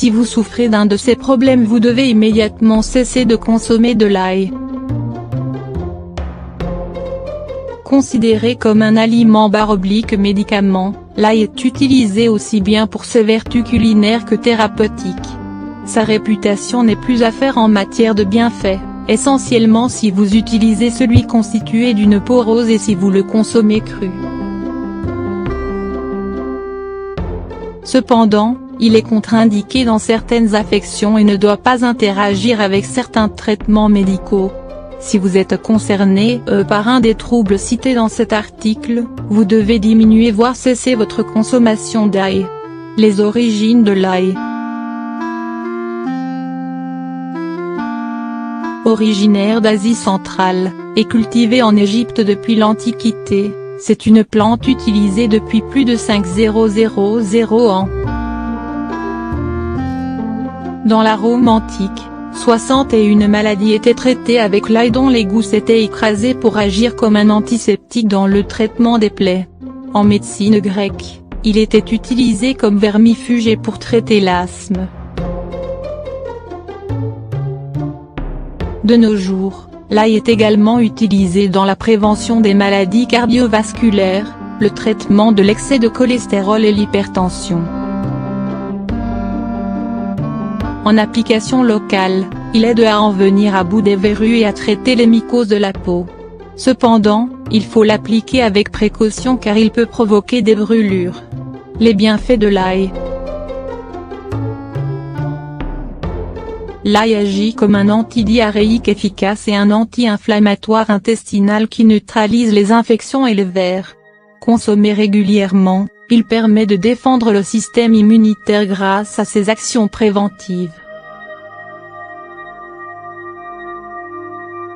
Si vous souffrez d'un de ces problèmes, vous devez immédiatement cesser de consommer de l'ail. Considéré comme un aliment / médicament, l'ail est utilisé aussi bien pour ses vertus culinaires que thérapeutiques. Sa réputation n'est plus à faire en matière de bienfaits, essentiellement si vous utilisez celui constitué d'une peau rose et si vous le consommez cru. Cependant, il est contre-indiqué dans certaines affections et ne doit pas interagir avec certains traitements médicaux. Si vous êtes concerné par un des troubles cités dans cet article, vous devez diminuer voire cesser votre consommation d'ail. Les origines de l'ail. Originaire d'Asie centrale, et cultivée en Égypte depuis l'Antiquité, c'est une plante utilisée depuis plus de 5000 ans. Dans la Rome antique, 61 maladies étaient traitées avec l'ail dont les gousses étaient écrasées pour agir comme un antiseptique dans le traitement des plaies. En médecine grecque, il était utilisé comme vermifuge et pour traiter l'asthme. De nos jours, l'ail est également utilisé dans la prévention des maladies cardiovasculaires, le traitement de l'excès de cholestérol et l'hypertension. En application locale, il aide à en venir à bout des verrues et à traiter les mycoses de la peau. Cependant, il faut l'appliquer avec précaution car il peut provoquer des brûlures. Les bienfaits de l'ail. L'ail agit comme un antidiarrhéique efficace et un anti-inflammatoire intestinal qui neutralise les infections et les vers. Consommé régulièrement, il permet de défendre le système immunitaire grâce à ses actions préventives.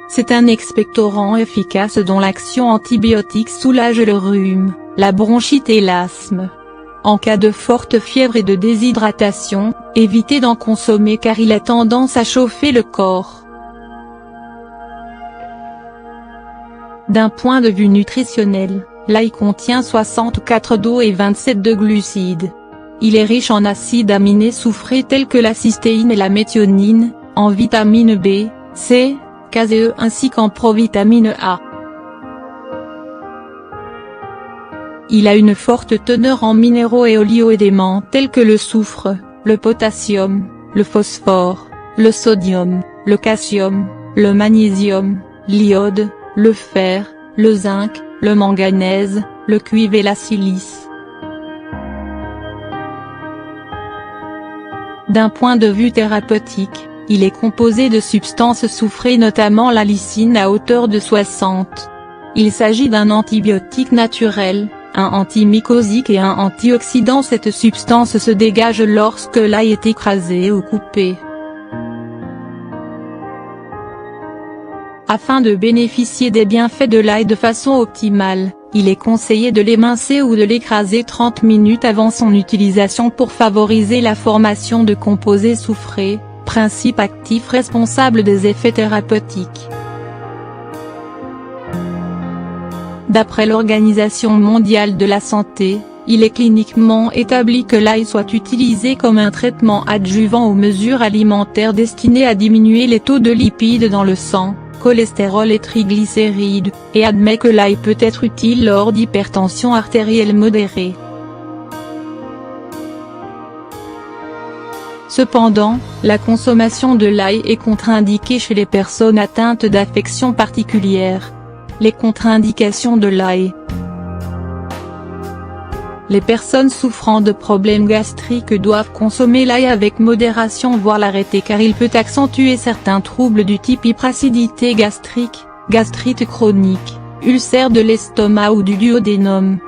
C'est un expectorant efficace dont l'action antibiotique soulage le rhume, la bronchite et l'asthme. En cas de forte fièvre et de déshydratation, évitez d'en consommer car il a tendance à chauffer le corps. D'un point de vue nutritionnel, l'ail contient 64 d'eau et 27 de glucides. Il est riche en acides aminés soufrés tels que la cystéine et la méthionine, en vitamine B, C, K et E ainsi qu'en provitamine A. Il a une forte teneur en minéraux et oligo-éléments tels que le soufre, le potassium, le phosphore, le sodium, le calcium, le magnésium, l'iode, le fer, le zinc, le manganèse, le cuivre et la silice. D'un point de vue thérapeutique, il est composé de substances soufrées notamment la lysine à hauteur de 60. Il s'agit d'un antibiotique naturel, un antimycosique et un antioxydant. Cette substance se dégage lorsque l'ail est écrasé ou coupé. Afin de bénéficier des bienfaits de l'ail de façon optimale, il est conseillé de l'émincer ou de l'écraser 30 minutes avant son utilisation pour favoriser la formation de composés soufrés, principe actif responsable des effets thérapeutiques. D'après l'Organisation mondiale de la santé, il est cliniquement établi que l'ail soit utilisé comme un traitement adjuvant aux mesures alimentaires destinées à diminuer les taux de lipides dans le sang, cholestérol et triglycérides, et admet que l'ail peut être utile lors d'hypertension artérielle modérée. Cependant, la consommation de l'ail est contre-indiquée chez les personnes atteintes d'affections particulières. Les contre-indications de l'ail. Les personnes souffrant de problèmes gastriques doivent consommer l'ail avec modération voire l'arrêter car il peut accentuer certains troubles du type hyperacidité gastrique, gastrite chronique, ulcère de l'estomac ou du duodénum.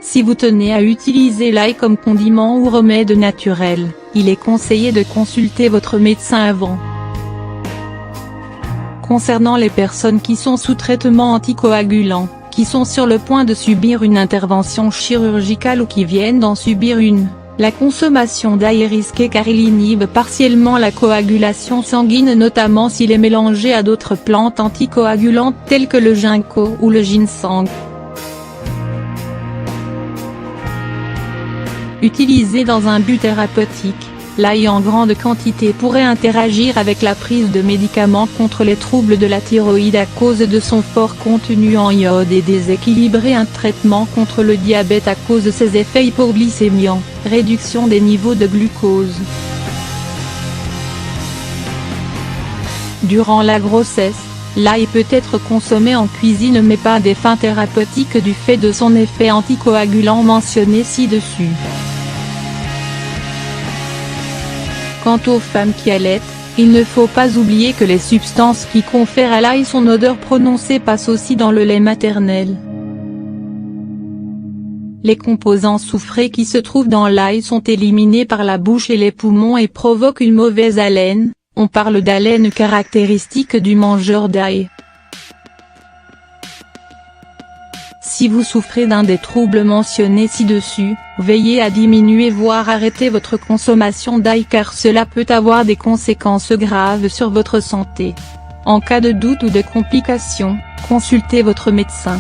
Si vous tenez à utiliser l'ail comme condiment ou remède naturel, il est conseillé de consulter votre médecin avant. Concernant les personnes qui sont sous traitement anticoagulant, qui sont sur le point de subir une intervention chirurgicale ou qui viennent d'en subir une, la consommation d'ail est risquée car il inhibe partiellement la coagulation sanguine notamment s'il est mélangé à d'autres plantes anticoagulantes telles que le ginkgo ou le ginseng. Utilisé dans un but thérapeutique, l'ail en grande quantité pourrait interagir avec la prise de médicaments contre les troubles de la thyroïde à cause de son fort contenu en iode et déséquilibrer un traitement contre le diabète à cause de ses effets hypoglycémiants, réduction des niveaux de glucose. Durant la grossesse, l'ail peut être consommé en cuisine mais pas à des fins thérapeutiques du fait de son effet anticoagulant mentionné ci-dessus. Quant aux femmes qui allaitent, il ne faut pas oublier que les substances qui confèrent à l'ail son odeur prononcée passent aussi dans le lait maternel. Les composants soufrés qui se trouvent dans l'ail sont éliminés par la bouche et les poumons et provoquent une mauvaise haleine. On parle d'haleine caractéristique du mangeur d'ail. Si vous souffrez d'un des troubles mentionnés ci-dessus, veillez à diminuer voire arrêter votre consommation d'ail car cela peut avoir des conséquences graves sur votre santé. En cas de doute ou de complications, consultez votre médecin.